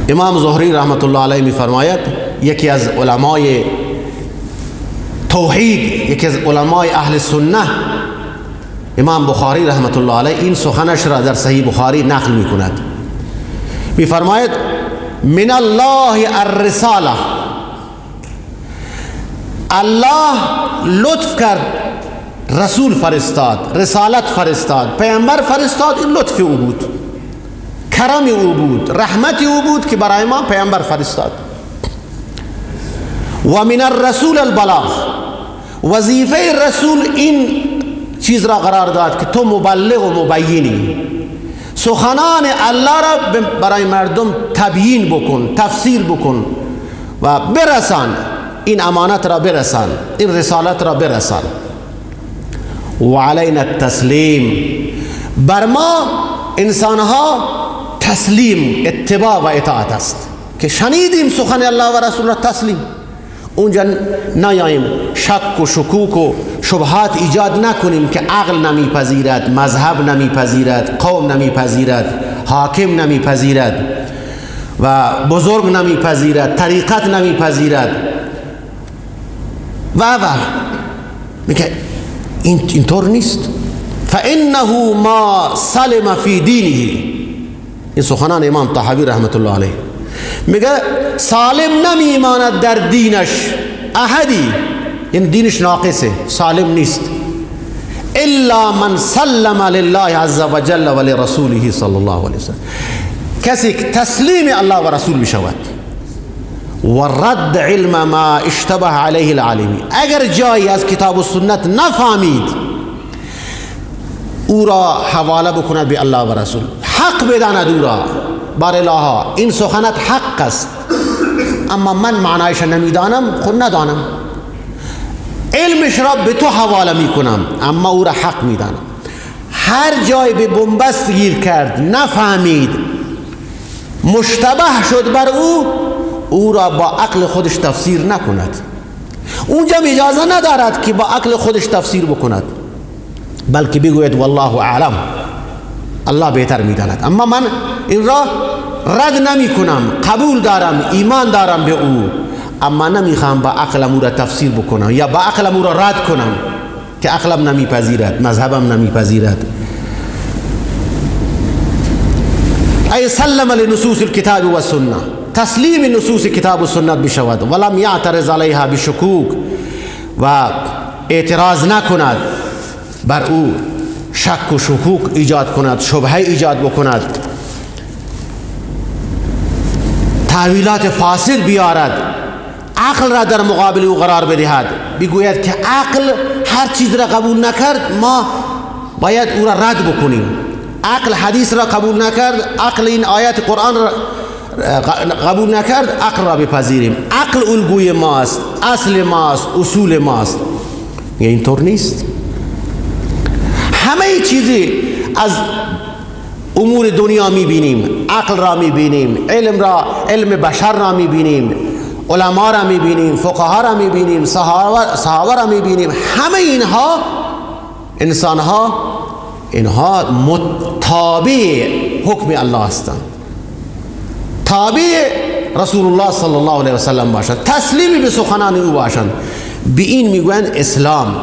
امام زهری رحمت الله علیه میفرماید یکی از علمای توحید، یکی از علمای اهل سنت، امام بخاری رحمت الله علیه، این سخنش را در صحیح بخاری نقل میکند. میفرماید من الله الرساله، الله لطف کرد، رسول فرستاد، رسالت فرستاد، پیامبر فرستاد. این لطف او بود، کرم او بود، رحمت او بود که برای ما پیامبر فرستاد. و من الرسول البلاغ، وظیفه رسول این چیز را قرار داد که تو مبلغ و مبینی، سخنان الله را برای مردم تبیین بکن، تفسیر بکن و برسان، این امانت را برسان، این رسالت را برسان. و علینا التسلیم، بر ما انسانها تسلیم، اتباع و اطاعت است که شنیدیم سخن الله و رسول را تسلیم. اونجا نیاییم شک و شکوک و شبهات ایجاد نکنیم که عقل نمیپذیرد، مذهب نمیپذیرد، قوم نمیپذیرد، حاکم نمیپذیرد و بزرگ نمیپذیرد، طریقت نمیپذیرد و میگه اینطور نیست. فانه ما سلم فی دینه، این سخنان امام طحاوی رحمت الله علیه. میگه سالم نمیماند در دینش احدی، این دینش ناقصه، سالم نیست، الا من سلم لله عز وجل و لرسوله صلی الله علیه وسلم، کسی که تسلیم الله و رسول بشود و رد علم ما اشتبه علیه العالمی، اگر جایی از کتاب و سنت نفهمید او را حواله بکند به الله و رسول، حق بداند او را، بار الها این سخنت حق است اما من معنایش نمیدانم، خود ندانم، علمش را به تو حواله میکنم اما او را حق میدانم. هر جای به بنبست گیر کرد، نفهمید، مشتبه شد بر او را با عقل خودش تفسیر نکند. اونجا اجازه ندارد که با عقل خودش تفسیر بکند، بلکه بگوید والله اعلم، الله بهتر میداند. اما من این را رد نمی کنم، قبول دارم، ایمان دارم به او، اما نمیخوام با عقلم او را تفسیر بکنم یا با عقلم او را رد کنم که عقلم نمیپذیرد، مذهبم نمیپذیرد. ای سلم لنصوص الكتاب و السنه، تسلیم نصوص کتاب و سنت بشود، ولم یعترض علیها بشکوک، و اعتراض نکند بر او، شک و شکوک ایجاد کند، شبهه ایجاد بکند، تأویلات فاسد بیارد، عقل را در مقابل او قرار بدهد، بگوید که عقل هر چیز را قبول نکرد، ما باید او را رد بکنیم. عقل حدیث را قبول نکرد، عقل این آیات قرآن را قبول نکرد، عقل را بپذیریم. عقل الگوی ماست، اصل ماست، اصول ماست. اینطور نیست. همه چیزی از امور دنیا میبینیم، عقل را میبینیم، علم بشر را میبینیم، علما را میبینیم، فقها را میبینیم، صحابه را میبینیم. همه اینها متابع حکم الله هستند، تابع رسول الله صلی الله علیه و سلم باشند، تسلیم به سخنان او باشند. به این میگویند اسلام.